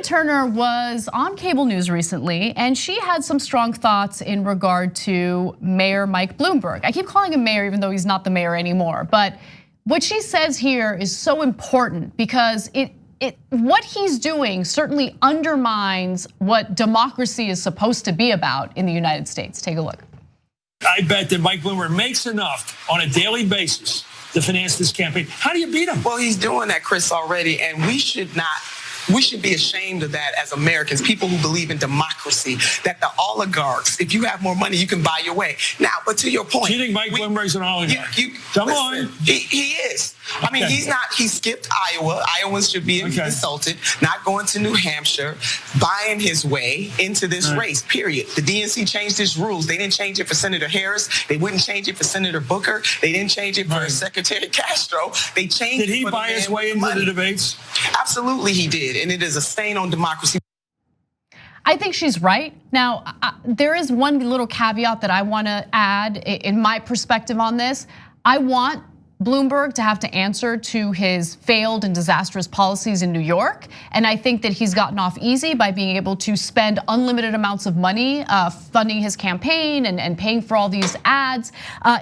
Turner was on cable news recently, and she had some strong thoughts in regard to Mayor Mike Bloomberg. I keep calling him mayor even though he's not the mayor anymore, but what she says here is so important because what he's doing certainly undermines what democracy is supposed to be about in the United States. Take a look. I bet that Mike Bloomberg makes enough on a daily basis to finance this campaign. How do you beat him? Well, he's doing that, Chris, already, and we should be ashamed of that as Americans, people who believe in democracy, that the oligarchs, if you have more money, you can buy your way. Now, but to your point. Do you think Mike Bloomberg's an oligarch? Come on. He is. I mean, he's not, he skipped Iowa. Iowans should be insulted, not going to New Hampshire, buying his way into this race, period. The DNC changed its rules. They didn't change it for Senator Harris. They wouldn't change it for Senator Booker. They didn't change it for Secretary Castro. They changed it. Did he buy his way into the debates? Absolutely he did, and it is a stain on democracy. I think she's right. Now, there is one little caveat that I want to add in my perspective on this. I want Bloomberg to have to answer to his failed and disastrous policies in New York. And I think that he's gotten off easy by being able to spend unlimited amounts of money funding his campaign and paying for all these ads.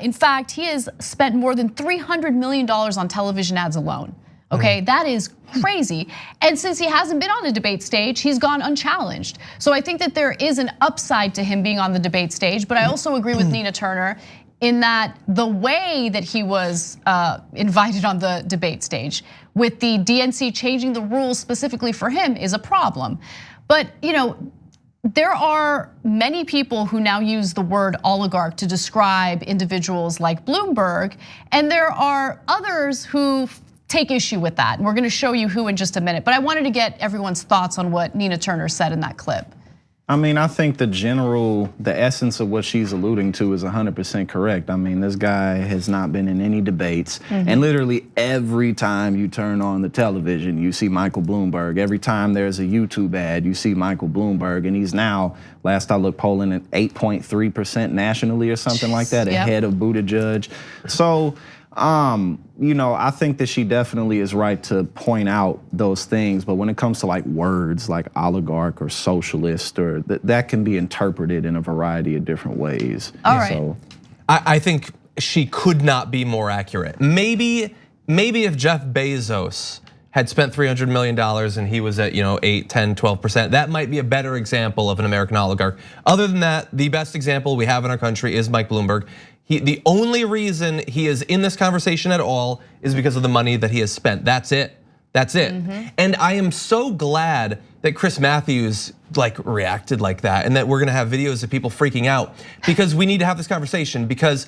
In fact, he has spent more than $300 million on television ads alone. Okay, that is crazy. And since he hasn't been on a debate stage, he's gone unchallenged. So I think that there is an upside to him being on the debate stage, but I also agree with Nina Turner in that the way that he was invited on the debate stage with the DNC changing the rules specifically for him is a problem. But there are many people who now use the word oligarch to describe individuals like Bloomberg, and there are others who take issue with that. And we're gonna show you who in just a minute, but I wanted to get everyone's thoughts on what Nina Turner said in that clip. I mean, I think the essence of what she's alluding to is 100% correct. I mean, this guy has not been in any debates. And literally every time you turn on the television, you see Michael Bloomberg. Every time there's a YouTube ad, you see Michael Bloomberg. And he's now, last I looked, polling at 8.3% nationally or something like that, ahead of Buttigieg. So, I think that she definitely is right to point out those things, but when it comes to like words like oligarch or socialist, or that can be interpreted in a variety of different ways. All right. So I think she could not be more accurate. Maybe if Jeff Bezos had spent $300 million and he was at 8, 10, 12%, that might be a better example of an American oligarch. Other than that, the best example we have in our country is Mike Bloomberg. The only reason he is in this conversation at all is because of the money that he has spent. That's it. That's it. And I am so glad that Chris Matthews reacted like that, and that we're gonna have videos of people freaking out, because we need to have this conversation, because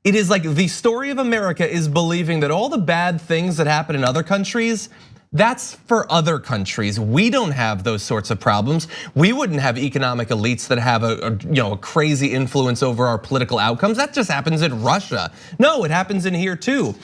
it is like the story of America is believing that all the bad things that happen in other countries, that's for other countries. We don't have those sorts of problems. We wouldn't have economic elites that have a crazy influence over our political outcomes. That just happens in Russia. No, it happens in here too.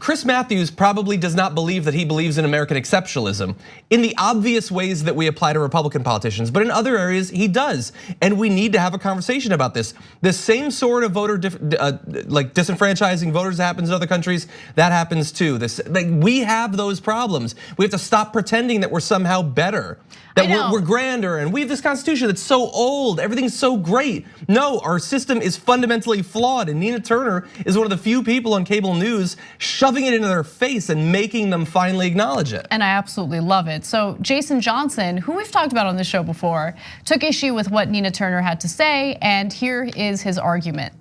Chris Matthews probably does not believe that he believes in American exceptionalism in the obvious ways that we apply to Republican politicians, but in other areas he does. And we need to have a conversation about this. The same sort of voter, disenfranchising voters that happens in other countries, that happens too. We have those problems. We have to stop pretending that we're somehow better, that we're grander, and we have this constitution that's so old, everything's so great. No, our system is fundamentally flawed, and Nina Turner is one of the few people on cable news shoving it into their face and making them finally acknowledge it. And I absolutely love it. So Jason Johnson, who we've talked about on this show before, took issue with what Nina Turner had to say, and here is his argument.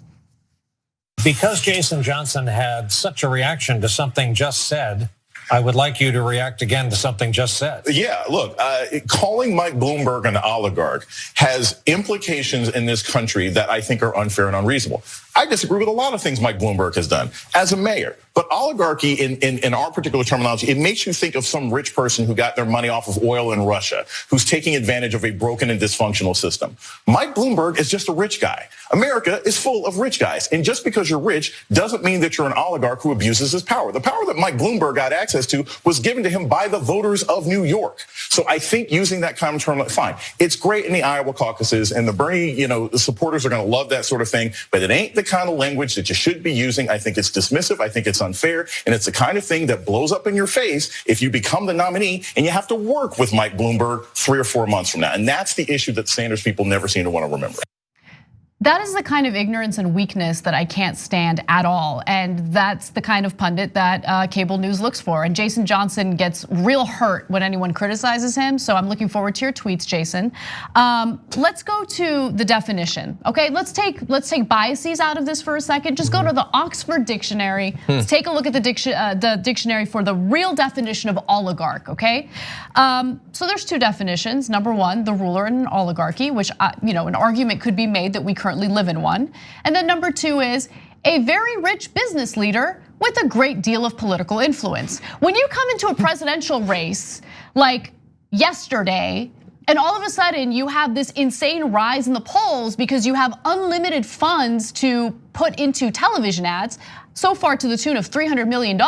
Because Jason Johnson had such a reaction to something just said, I would like you to react again to something just said. Yeah, look, calling Mike Bloomberg an oligarch has implications in this country that I think are unfair and unreasonable. I disagree with a lot of things Mike Bloomberg has done as a mayor. But oligarchy, in our particular terminology, it makes you think of some rich person who got their money off of oil in Russia, who's taking advantage of a broken and dysfunctional system. Mike Bloomberg is just a rich guy. America is full of rich guys. And just because you're rich doesn't mean that you're an oligarch who abuses his power. The power that Mike Bloomberg got access to was given to him by the voters of New York. So So I think using that common term, fine. It's great in the Iowa caucuses, and the Bernie, the supporters are going to love that sort of thing, but it ain't the kind of language that you should be using. I think it's dismissive. I think it's unfair. And it's the kind of thing that blows up in your face if you become the nominee and you have to work with Mike Bloomberg 3 or 4 months from now. And that's the issue that Sanders people never seem to want to remember. That is the kind of ignorance and weakness that I can't stand at all. And that's the kind of pundit that cable news looks for. And Jason Johnson gets real hurt when anyone criticizes him. So I'm looking forward to your tweets, Jason. Let's go to the definition. Okay, let's take biases out of this for a second. Just go to the Oxford Dictionary. Let's take a look at the dictionary for the real definition of oligarch, okay? So there's 2 definitions. Number 1, the ruler in an oligarchy, which an argument could be made that we currently live in one. And then number 2 is a very rich business leader with a great deal of political influence. When you come into a presidential race like yesterday, and all of a sudden you have this insane rise in the polls because you have unlimited funds to put into television ads, so far to the tune of $300 million,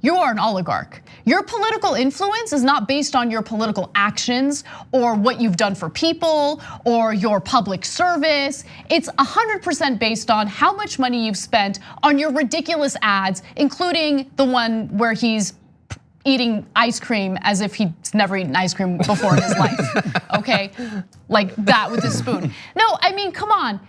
you are an oligarch. Your political influence is not based on your political actions or what you've done for people or your public service. It's 100% based on how much money you've spent on your ridiculous ads, including the one where he's eating ice cream as if he's never eaten ice cream before in his life, okay? Like that with a spoon. No, I mean, come on.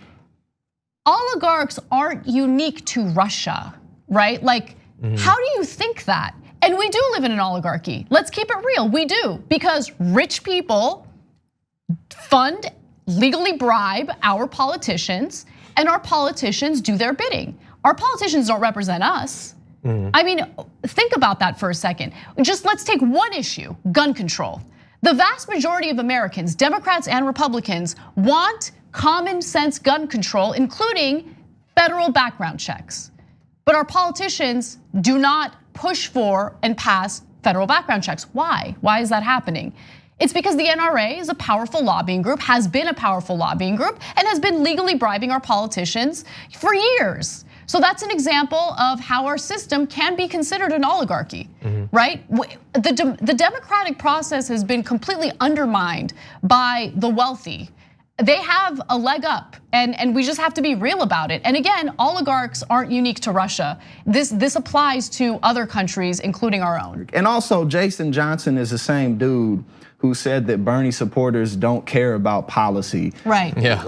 Oligarchs aren't unique to Russia, right? Like, how do you think that? And we do live in an oligarchy. Let's keep it real, we do. Because rich people fund, legally bribe our politicians, and our politicians do their bidding. Our politicians don't represent us. I mean, think about that for a second. Just let's take one issue, gun control. The vast majority of Americans, Democrats and Republicans, want common sense gun control, including federal background checks. But our politicians do not push for and pass federal background checks. Why? Why is that happening? It's because the NRA is a powerful lobbying group, has been a powerful lobbying group, and has been legally bribing our politicians for years. So that's an example of how our system can be considered an oligarchy, right? The democratic process has been completely undermined by the wealthy. They have a leg up, and we just have to be real about it. And again, oligarchs aren't unique to Russia. This applies to other countries, including our own. And also, Jason Johnson is the same dude who said that Bernie supporters don't care about policy. Right. Yeah.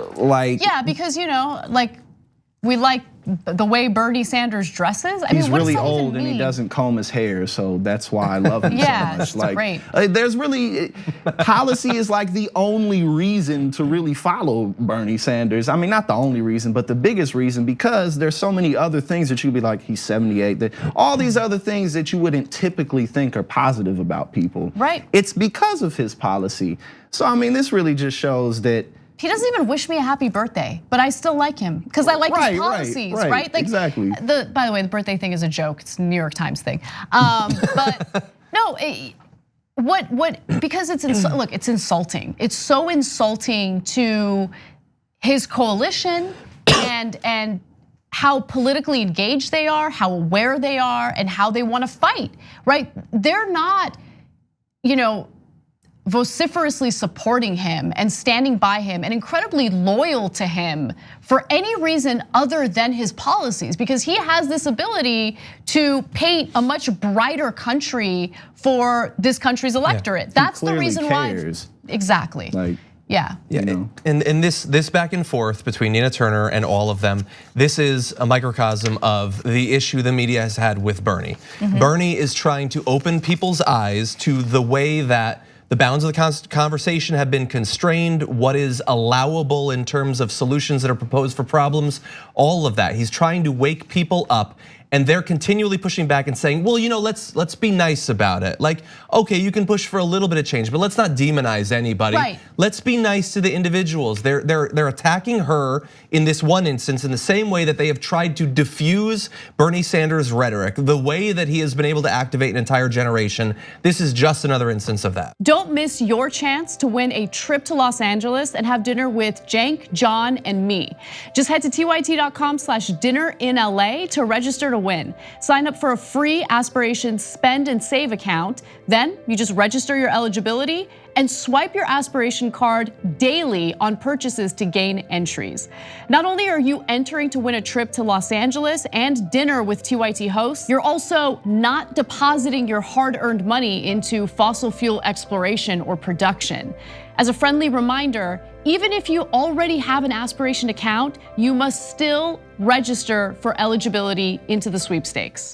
Yeah, because we like the way Bernie Sanders dresses. He's really old and he doesn't comb his hair, so that's why I love him so much. It's great. There's really, policy is like the only reason to really follow Bernie Sanders. I mean, not the only reason, but the biggest reason, because there's so many other things that you'd be like, he's 78, all these other things that you wouldn't typically think are positive about people. Right. It's because of his policy. So I mean, this really just shows that he doesn't even wish me a happy birthday, but I still like him because I like his policies, right? Like, exactly. By the way, the birthday thing is a joke. It's a New York Times thing. But no, because it's insulting. It's so insulting to his coalition and how politically engaged they are, how aware they are, and how they want to fight, right? They're not, vociferously supporting him and standing by him and incredibly loyal to him for any reason other than his policies, because he has this ability to paint a much brighter country for this country's electorate. That's the reason cares. Why. Exactly. Yeah. And this back and forth between Nina Turner and all of them, this is a microcosm of the issue the media has had with Bernie. Bernie is trying to open people's eyes to the way that the bounds of the conversation have been constrained, what is allowable in terms of solutions that are proposed for problems, all of that. He's trying to wake people up, and they're continually pushing back and saying, well, let's be nice about it. Like, okay, you can push for a little bit of change, but let's not demonize anybody. Right. Let's be nice to the individuals. They're attacking her in this one instance in the same way that they have tried to diffuse Bernie Sanders' rhetoric, the way that he has been able to activate an entire generation. This is just another instance of that. Don't miss your chance to win a trip to Los Angeles and have dinner with Cenk, John, and me. Just head to tyt.com/dinner-in-LA to register to win. Sign up for a free Aspirations spend and save account. Then you just register your eligibility and swipe your aspiration card daily on purchases to gain entries. Not only are you entering to win a trip to Los Angeles and dinner with TYT hosts, you're also not depositing your hard-earned money into fossil fuel exploration or production. As a friendly reminder, even if you already have an aspiration account, you must still register for eligibility into the sweepstakes.